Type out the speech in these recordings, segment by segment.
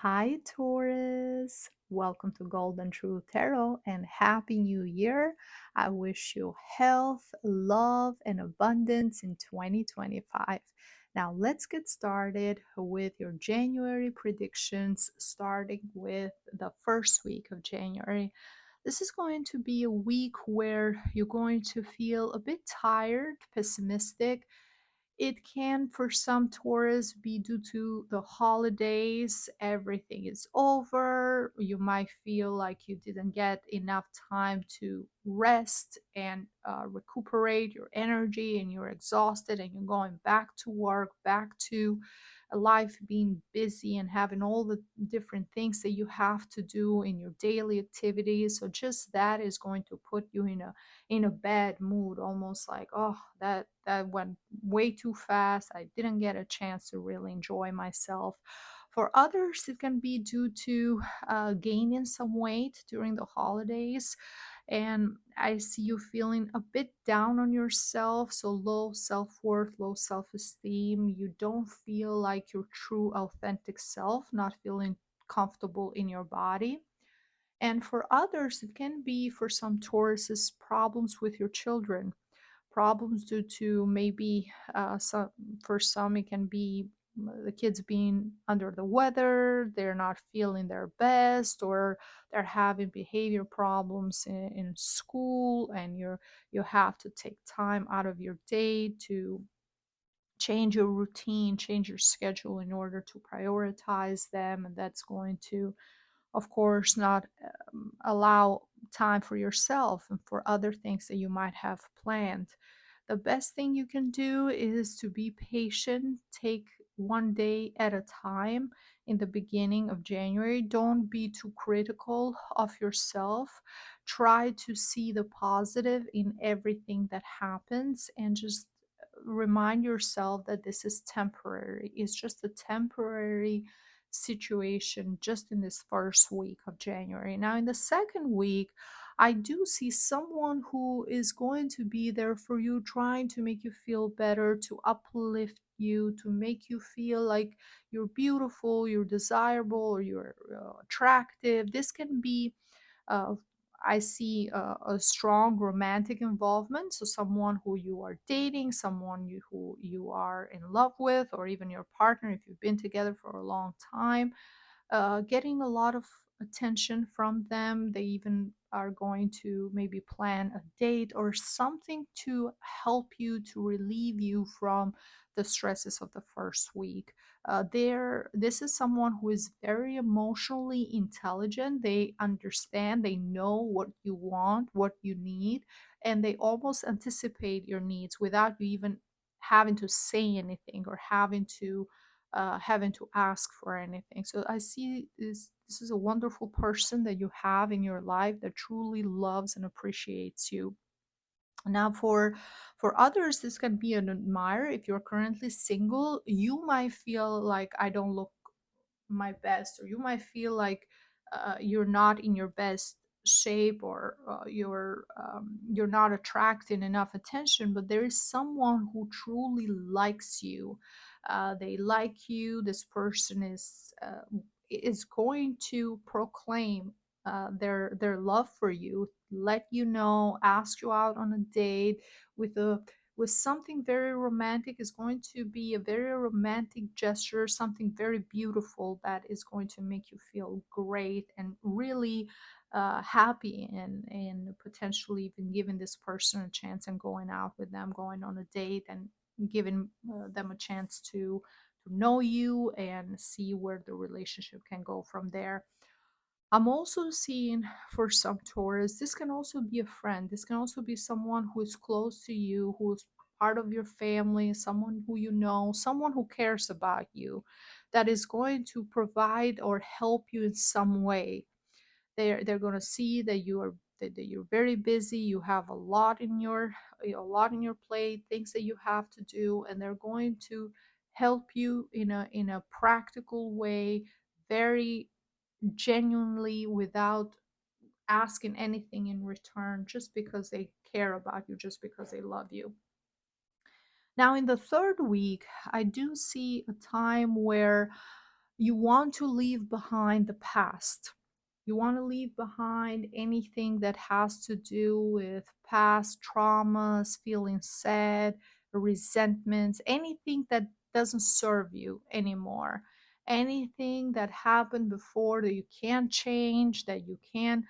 Hi, Taurus. Welcome to Golden True Tarot and Happy New Year. I wish you health, love, and abundance in 2025. Now, let's get started with your January predictions, starting with the first week of January. This is going to be a week where you're going to feel a bit tired, pessimistic. It can, for some tourists, be due to the holidays. Everything is over. You might feel like you didn't get enough time to rest and recuperate your energy, and you're exhausted, and you're going back to work, back to life, being busy and having all the different things that you have to do in your daily activities. So just that is going to put you in a bad mood, almost like, oh, that went way too fast. I didn't get a chance to really enjoy myself. For others, it can be due to gaining some weight during the holidays, and I see you feeling a bit down on yourself, so low self-worth, low self-esteem. You don't feel like your true authentic self, not feeling comfortable in your body. And for others, it can be, for some Tauruses, problems with your children, problems due to maybe for some it can be the kids being under the weather, they're not feeling their best, or they're having behavior problems in school, and you have to take time out of your day to change your routine, change your schedule in order to prioritize them, and that's going to, of course, not allow time for yourself and for other things that you might have planned. The best thing you can do is to be patient, take one day at a time in the beginning of January. Don't be too critical of yourself. Try to see the positive in everything that happens, and just remind yourself that this is temporary. It's just a temporary situation just in this first week of January. Now, in the second week, I do see someone who is going to be there for you, trying to make you feel better, to uplift you, to make you feel like you're beautiful, you're desirable, or you're attractive. This can be uh, I see a strong romantic involvement. So, someone who you are dating, someone who you are in love with, or even your partner if you've been together for a long time, getting a lot of attention from them. They even are going to maybe plan a date or something to help you, to relieve you from the stresses of the first week. This is someone who is very emotionally intelligent. They understand, they know what you want, what you need, and they almost anticipate your needs without you even having to say anything, or having to ask for anything. So I see this is a wonderful person that you have in your life that truly loves and appreciates you. Now, for others, this can be an admirer. If you're currently single, you might feel like, I don't look my best, or you might feel like you're not in your best shape, or you're not attracting enough attention. But there is someone who truly likes you. They like you. This person is going to proclaim their love for you, let you know, ask you out on a date with a with something very romantic. Is going to be a very romantic gesture, something very beautiful that is going to make you feel great and really happy, and potentially even giving this person a chance and going out with them, going on a date, and giving them a chance to know you and see where the relationship can go from there. I'm also seeing, for some Taurus, this can also be a friend. This can also be someone who is close to you, who is part of your family, someone who you know, someone who cares about you, that is going to provide or help you in some way. They're going to see that you're very busy, you have a lot in your plate, things that you have to do, and they're going to help you in a practical way, very genuinely, without asking anything in return, just because they care about you, just because they love you. Now, in the third week, I do see a time where You want to leave behind the past. You want to leave behind anything that has to do with past traumas, feeling sad, resentments, anything that doesn't serve you anymore. Anything that happened before that you can't change, that you can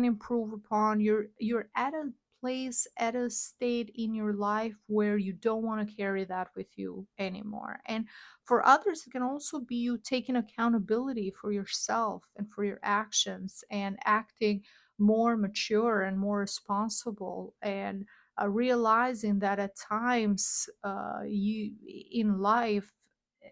improve upon. You're at a place, at a state in your life where you don't want to carry that with you anymore. And for others, it can also be you taking accountability for yourself and for your actions and acting more mature and more responsible, and realizing that at times, you in life,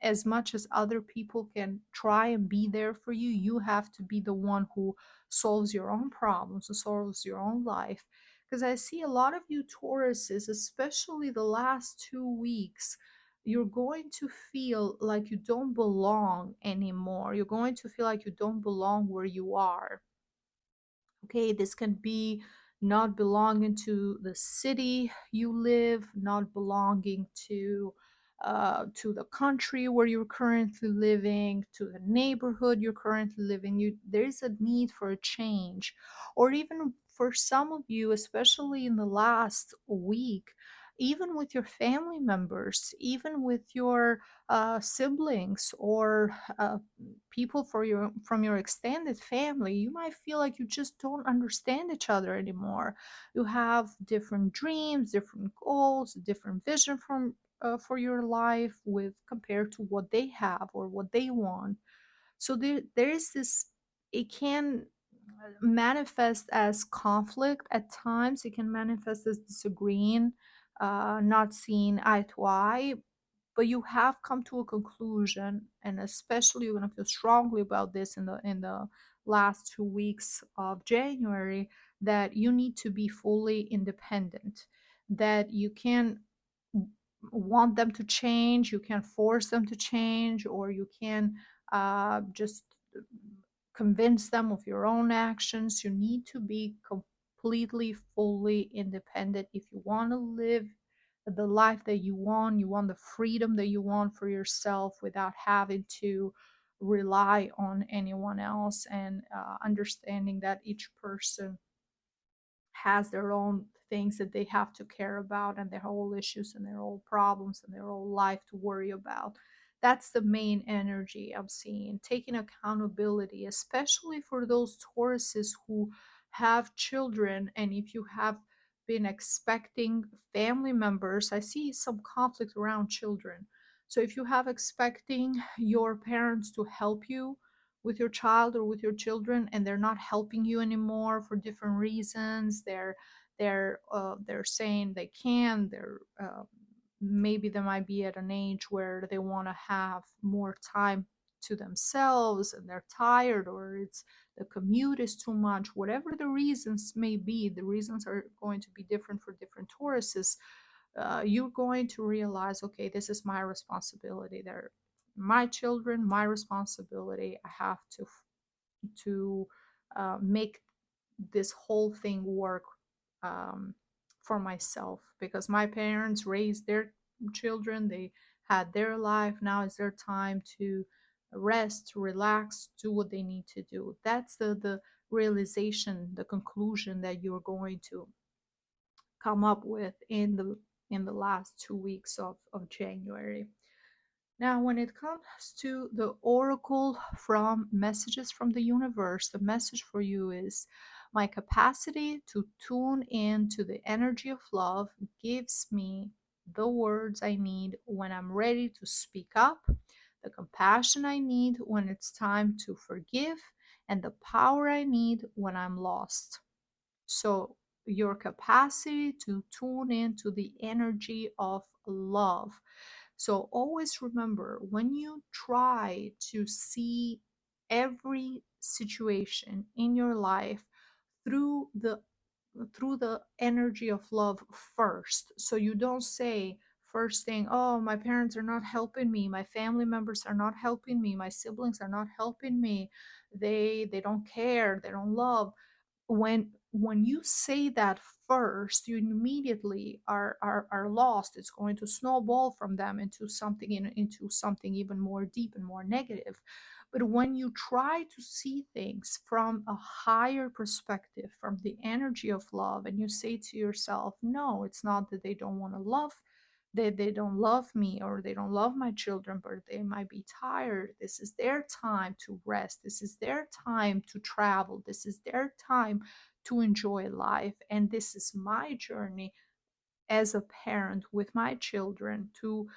as much as other people can try and be there for you, you have to be the one who solves your own problems and solves your own life. Because I see a lot of you Tauruses, especially the last 2 weeks, you're going to feel like you don't belong anymore. You're going to feel like you don't belong where you are. Okay, this can be not belonging to the city you live, not belonging to the country where you're currently living, to the neighborhood you're currently living. There's a need for a change. Or even for some of you, especially in the last week, even with your family members, even with your siblings, or people for your from your extended family, you might feel like you just don't understand each other anymore. You have different dreams, different goals, different vision from for your life with compared to what they have or what they want. So there is this. It can manifest as conflict at times. It can manifest as disagreeing, not seeing eye to eye, but you have come to a conclusion, and especially you're going to feel strongly about this in the last 2 weeks of January, that you need to be fully independent, that you can want them to change, you can force them to change, or you can just convince them of your own actions. You need to be completely fully independent if you want to live the life that you want the freedom that you want for yourself without having to rely on anyone else, and understanding that each person has their own things that they have to care about, and their whole issues and their own problems and their own life to worry about. That's the main energy I'm seeing. Taking accountability, especially for those Tauruses who have children, and if you have been expecting family members, I see some conflict around children. So if you have expecting your parents to help you with your child or with your children, and they're not helping you anymore for different reasons, they're saying they can, they're maybe they might be at an age where they want to have more time to themselves and they're tired, or it's the commute is too much. Whatever the reasons may be, the reasons are going to be different for different Tauruses. You're going to realize, okay, this is my responsibility. They're my children, my responsibility. I have to make this whole thing work, um, for myself, because my parents raised their children. They had their life. Now it's their time to rest, relax, do what they need to do. That's the realization, the conclusion that you're going to come up with in the last 2 weeks of January. Now, when it comes to the oracle from messages from the universe, the message for you is my capacity to tune in to the energy of love gives me the words I need when I'm ready to speak up, the compassion I need when it's time to forgive, and the power I need when I'm lost. So, your capacity to tune into the energy of love. So, always remember, when you try to see every situation in your life through the energy of love first. So you don't say first thing, oh, my parents are not helping me, my family members are not helping me, my siblings are not helping me, they don't care, they don't love. When you say that first, you immediately are lost. It's going to snowball from them into something even more deep and more negative. But when you try to see things from a higher perspective, from the energy of love, and you say to yourself, no, it's not that they don't want to love, they don't love me, or they don't love my children, but they might be tired. This is their time to rest. This is their time to travel. This is their time to enjoy life. And this is my journey as a parent with my children to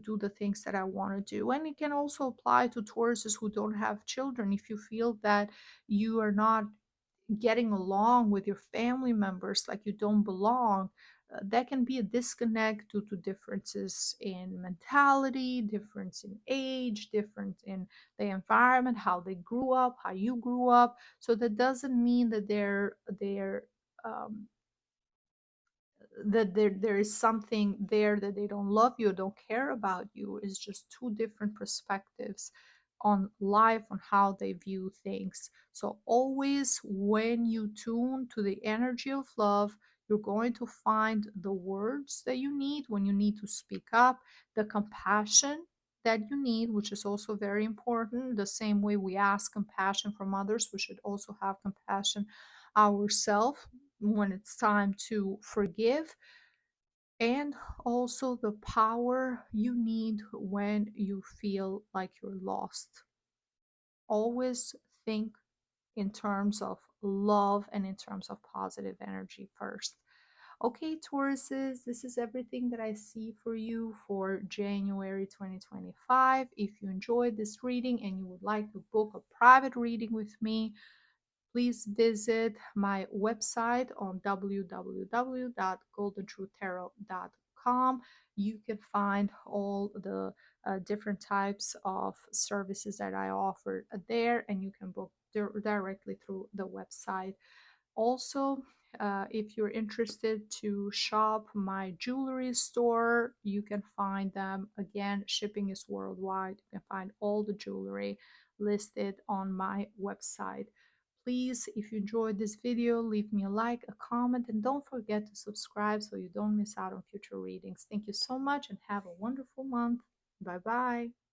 do the things that I want to do. And it can also apply to Tauruses who don't have children. If you feel that you are not getting along with your family members, like you don't belong, that can be a disconnect due to differences in mentality, difference in age, difference in the environment, how they grew up, how you grew up. So that doesn't mean that um, there is something there that they don't love you or don't care about you. It's just two different perspectives on life, on how they view things. So always when you tune to the energy of love, you're going to find the words that you need when you need to speak up, the compassion that you need, which is also very important. The same way we ask compassion from others, we should also have compassion ourselves when it's time to forgive, and also the power you need when you feel like you're lost. Always think in terms of love and in terms of positive energy first. Okay, Tauruses, this is everything that I see for you for January 2025. If you enjoyed this reading and you would like to book a private reading with me, please visit my website on www.goldentruthtarot.com. You can find all the different types of services that I offer there, and you can book directly through the website. Also, if you're interested to shop my jewelry store, you can find them. Again, shipping is worldwide. You can find all the jewelry listed on my website. Please, if you enjoyed this video, leave me a like, a comment, and don't forget to subscribe so you don't miss out on future readings. Thank you so much and have a wonderful month. Bye bye.